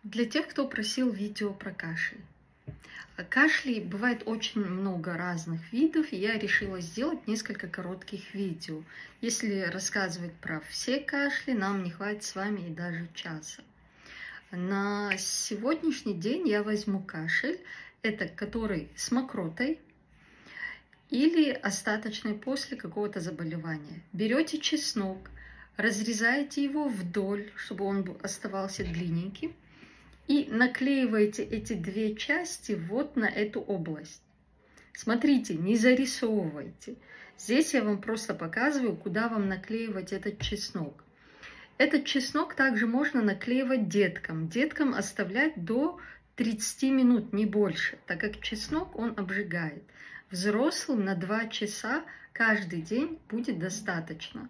Для тех, кто просил видео про кашель. Кашлей бывает очень много разных видов, и я решила сделать несколько коротких видео. Если рассказывать про все кашли, нам не хватит с вами и даже часа. На сегодняшний день я возьму кашель, это который с мокротой или остаточный после какого-то заболевания. Берете чеснок, разрезаете его вдоль, чтобы он оставался длинненьким. И наклеиваете эти две части вот на эту область. Смотрите, не зарисовывайте. Здесь я вам просто показываю, куда вам наклеивать этот чеснок. Этот чеснок также можно наклеивать деткам. Деткам оставлять до 30 минут, не больше, так как чеснок он обжигает. Взрослым на 2 часа каждый день будет достаточно.